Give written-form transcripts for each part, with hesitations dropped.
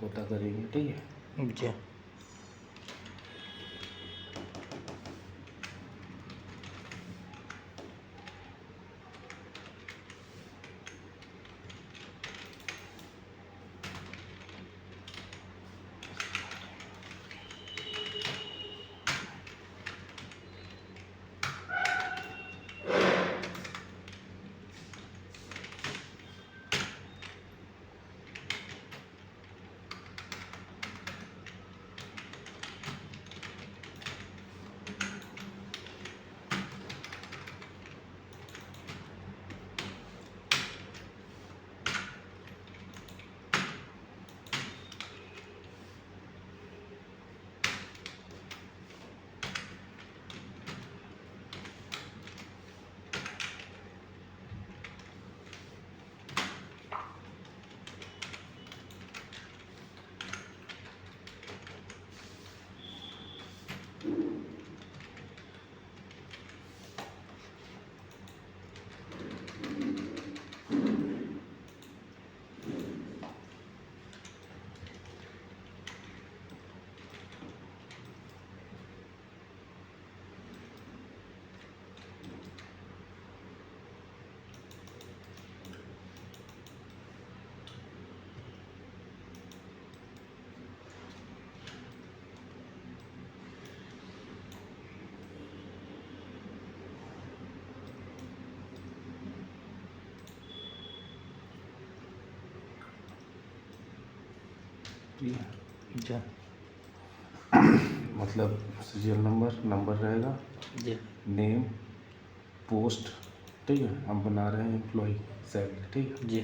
पता करेंगे, ठीक है। जी। ठीक है। जी। मतलब सीरियल नंबर रहेगा, जी। नेम, पोस्ट, ठीक है। हम बना रहे हैं एम्प्लॉय सैलरी, ठीक है। जी।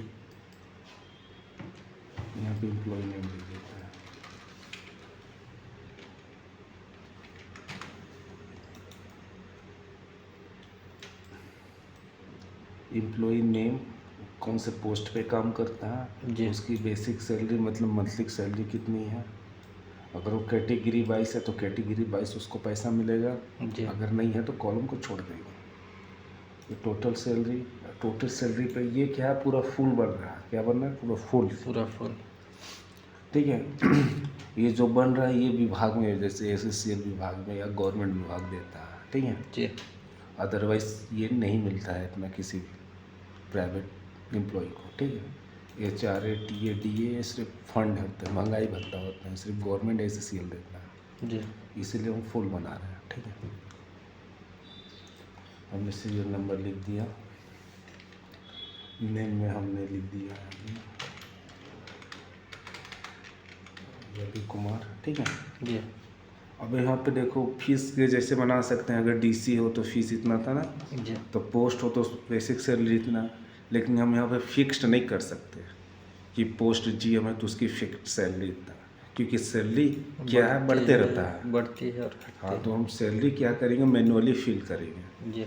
यहाँ पे एम्प्लॉय नेम लिख देते हैं। एम्प्लॉय नेम, कौन से पोस्ट पे काम करता है, जी। उसकी बेसिक सैलरी मतलब मंथली सैलरी कितनी है। अगर वो कैटेगरी वाइज है तो कैटेगरी वाइज उसको पैसा मिलेगा, जी। अगर नहीं है तो कॉलम को छोड़ देंगे। ये टोटल सैलरी पे ये क्या है, पूरा फुल बन रहा है। क्या बन रहा है? पूरा फुल। ठीक है। ये जो बन रहा है ये विभाग में, जैसे एसएससीएल विभाग में या गवर्नमेंट विभाग देता है, ठीक है। जी। अदरवाइज ये नहीं मिलता है अपना किसी भी प्राइवेट एम्प्लॉय को, ठीक है। HRA TA DA ये सिर्फ फंड होते हैं, महंगाई भत्ता होता है, सिर्फ गवर्नमेंट एसएससीएल देता है, जी। इसीलिए हम फुल बना रहे हैं, ठीक है। हमने सीरियल नंबर लिख दिया, नेम में हमने लिख दिया रवि कुमार, ठीक है। जी। अब यहाँ पे देखो फीस के जैसे बना सकते हैं, अगर DC हो तो फीस इतना था ना, जी। तो पोस्ट हो तो बेसिक सैलरी इतना। लेकिन हम यहाँ पे फिक्स्ड नहीं कर सकते कि पोस्ट GM है तो उसकी फिक्स्ड सैलरी इतना, क्योंकि सैलरी क्या है, बढ़ते रहता है। बढ़ती है और घटती हाँ, है। तो हम सैलरी क्या करेंगे, मैनुअली फिल करेंगे। जी।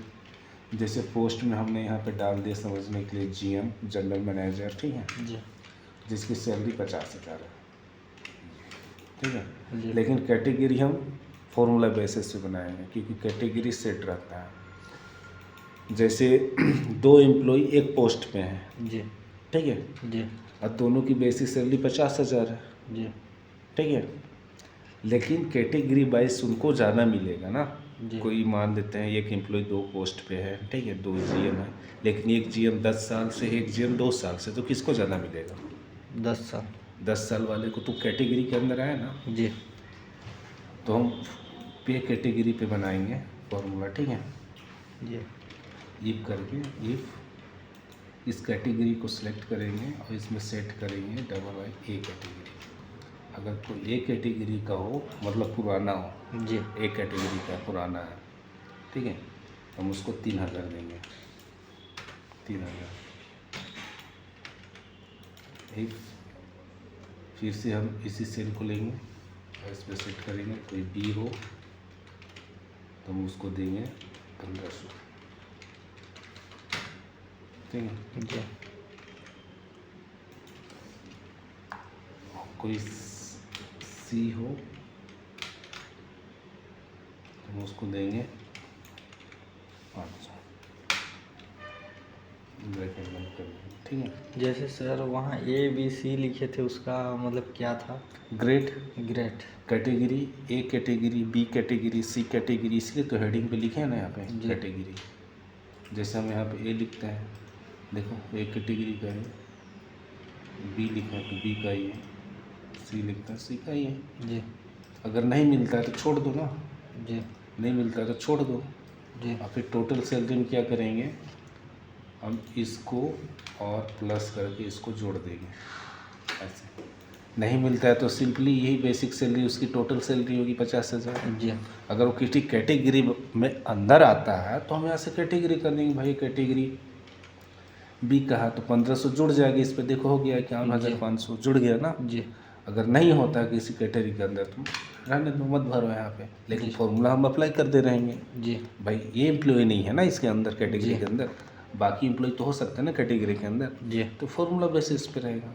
जैसे पोस्ट में हमने यहाँ पे डाल दिया समझने के लिए GM जनरल मैनेजर, ठीक है, जी। जिसकी सैलरी 50,000 है, ठीक है। जी। लेकिन कैटेगरी हम फॉर्मूला बेसिस पे बनाएंगे, क्योंकि कैटेगरी सेट रहता है। जैसे 2 एम्प्लॉय एक पोस्ट पे हैं, जी। ठीक है, जी। और दोनों की बेसिक सैलरी 50,000 है, जी। ठीक है। लेकिन कैटेगरी वाइज उनको ज़्यादा मिलेगा ना। जी। कोई मान लेते हैं एक एम्प्लॉय 2 पोस्ट पे है, ठीक है, 2 GM है, लेकिन एक GM 10 साल से, एक GM 2 साल से, तो किसको ज़्यादा मिलेगा? 10 साल। 10 साल वाले को तो कैटेगरी के अंदर आया ना। जी। तो हम पे कैटेगरी पे बनाएंगे फॉर्मूला, ठीक है। जी। इफ करके, इफ इस कैटेगरी को सिलेक्ट करेंगे और इसमें सेट करेंगे AA कैटेगरी। अगर कोई A कैटेगरी का हो, मतलब पुराना हो, जी। A कैटेगरी का पुराना है, ठीक है, हम उसको 3,000 देंगे, 3,000। एक फिर से हम इसी सेल को लेंगे और इस पर सेट करेंगे। कोई B हो तो हम उसको देंगे 1,500, ठीक है। जी। कोई C हो तो हम उसको देंगे 500। ब्रैकेट बंद कर देंगे, ठीक है। जैसे सर वहाँ ABC लिखे थे, उसका मतलब क्या था? Grade, grade. Category, A category, B category, C category, इसलिए तो हेडिंग पे लिखे हैं ना यहाँ पे जी। कैटेगरी। जैसे हम यहाँ पे ए लिखते हैं, देखो ए कैटेगरी का है, बी लिखा है तो बी का ही है, सी लिखता है सी का ही है। जी अगर नहीं मिलता है तो छोड़ दो ना, जी नहीं मिलता है तो छोड़ दो। जी और फिर टोटल सैलरी में क्या करेंगे, हम इसको और प्लस करके इसको जोड़ देंगे ऐसे। नहीं मिलता है तो सिंपली यही बेसिक सैलरी उसकी टोटल सैलरी होगी 50,000। जी अगर वो किसी कैटेगरी में अंदर आता है तो हम यहाँ से कैटेगरी कर देंगे, भाई कैटेगरी बी कहा तो 1500 जुड़ जाएगी इस पर, देखो हो गया 51,500 जुड़ गया ना। जी अगर नहीं होता किसी कैटेगरी के अंदर तो रहने दो, मत भरो यहाँ पे, लेकिन जी। फॉर्मूला हम अप्लाई कर दे रहेंगे। जी भाई ये एम्प्लॉय नहीं है ना इसके अंदर कैटेगरी जी। के अंदर, बाकी एम्प्लॉय तो हो सकते हैं ना कैटेगरी के अंदर, जी तो फॉर्मूला बेसिस पे रहेगा।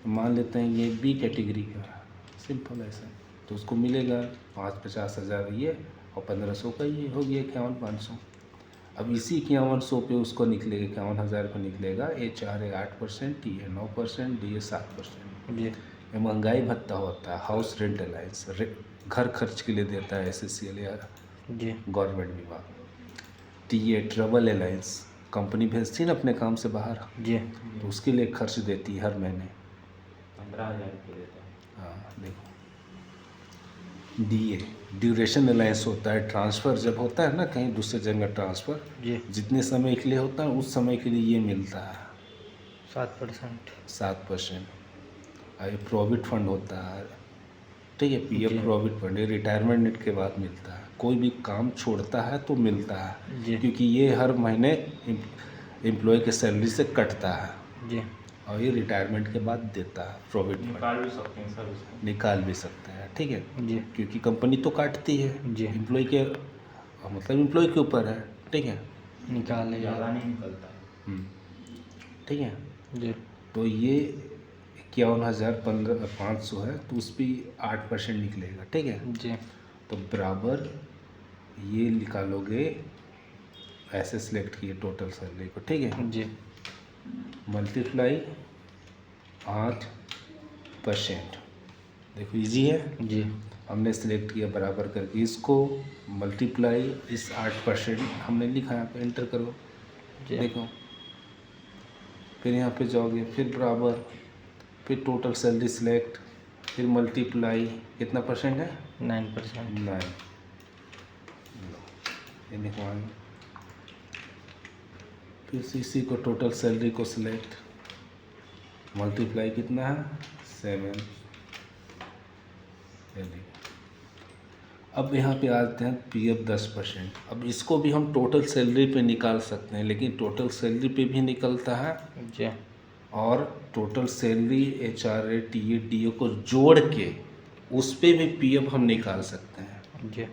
मान लेते हैं ये बी कैटेगरी का, सिंपल ऐसा, तो उसको मिलेगा 50,000 ये और 1500 का ये, हो गया 51,500। अब इसी 5100 पे उसको निकलेगा 51,000 को निकलेगा HR 8%, TA 9%, DA 7%। जी ये महंगाई भत्ता होता है, हाउस रेंट अलाउंस, घर खर्च के लिए देता है SSCL या जी गवर्नमेंट विभाग। TA ट्रैवल अलाउंस, कंपनी भेजती है ना अपने काम से बाहर, जी तो उसके लिए खर्च देती है हर महीने 15,000 रुपये देता है। हाँ देखो। DA ड्यूरेशन अलाउंस होता है, ट्रांसफ़र जब होता है ना कहीं दूसरे जगह ट्रांसफ़र, जी जितने समय के लिए होता है उस समय के लिए ये मिलता है 7%। 7%। और ये प्रोविडेंट फंड होता है, ठीक है, PF जी। प्रोविडेंट फंड, ये रिटायरमेंट के बाद मिलता है। कोई भी काम छोड़ता है तो मिलता है, जी क्योंकि ये हर महीने एम्प्लॉय के सैलरी से कटता है जी और ये रिटायरमेंट के बाद देता है प्रोविडेंट फंड, निकाल भी सकते हैं सर उसको। निकाल भी सकते हैं, ठीक है, जी क्योंकि कंपनी तो काटती है जी। एम्प्लॉय के, मतलब एम्प्लॉय के ऊपर है, ठीक है। निकाले ज़्यादा नहीं निकलता है। ठीक है, जी तो ये 51,500 है तो उस पर 8% निकलेगा, ठीक है। जी तो बराबर ये निकालोगे, ऐसे सिलेक्ट किए टोटल सैलरी को, ठीक है, जी मल्टीप्लाई 8%। देखो इजी है, जी हमने सिलेक्ट किया बराबर करके इसको, मल्टीप्लाई इस 8% हमने लिखा, यहाँ पे एंटर करो, जी देखो फिर यहाँ पे जाओगे, फिर बराबर, फिर टोटल सैलरी सिलेक्ट, फिर मल्टीप्लाई, कितना परसेंट है 9%। 9, ये लिखवाएंगे, फिर इसी को टोटल सैलरी को सिलेक्ट, मल्टीप्लाई कितना है 7, ये देखो। अब यहाँ पे आते हैं PF 10%। अब इसको भी हम टोटल सैलरी पे निकाल सकते हैं, लेकिन टोटल सैलरी पे भी निकलता है जी और total salary HRA TA DA को जोड़ के उस पे भी PF हम निकाल सकते हैं, जी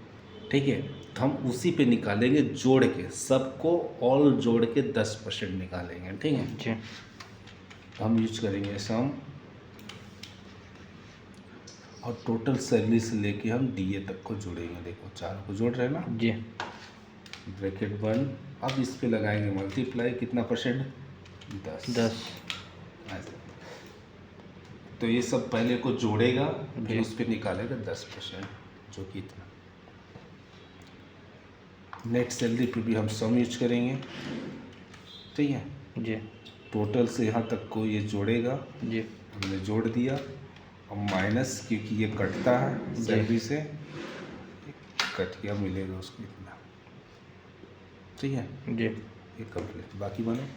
ठीक है। तो हम उसी पे निकालेंगे जोड़ के, सबको ऑल जोड़ के 10% निकालेंगे, ठीक है। जी तो हम यूज करेंगे सम, और टोटल सैलरी से लेके हम DA तक को जोड़ेंगे, देखो चारों को जोड़ रहे हैं ना, जी ब्रैकेट 1। अब इस पे लगाएंगे मल्टीप्लाई, कितना परसेंट 10। ऐसे। तो ये सब पहले को जोड़ेगा, जी। फिर उस पर निकालेगा 10%, जो कि इतना। नेट सैलरी पे भी हम सम यूज करेंगे, ठीक है। जी टोटल से यहाँ तक को ये जोड़ेगा, जी हमने जोड़ दिया, और माइनस क्योंकि ये कटता है जी। सैलरी से, कट गया, मिलेगा उसको इतना, ठीक है। जी ये कंप्लीट, बाकी बनो।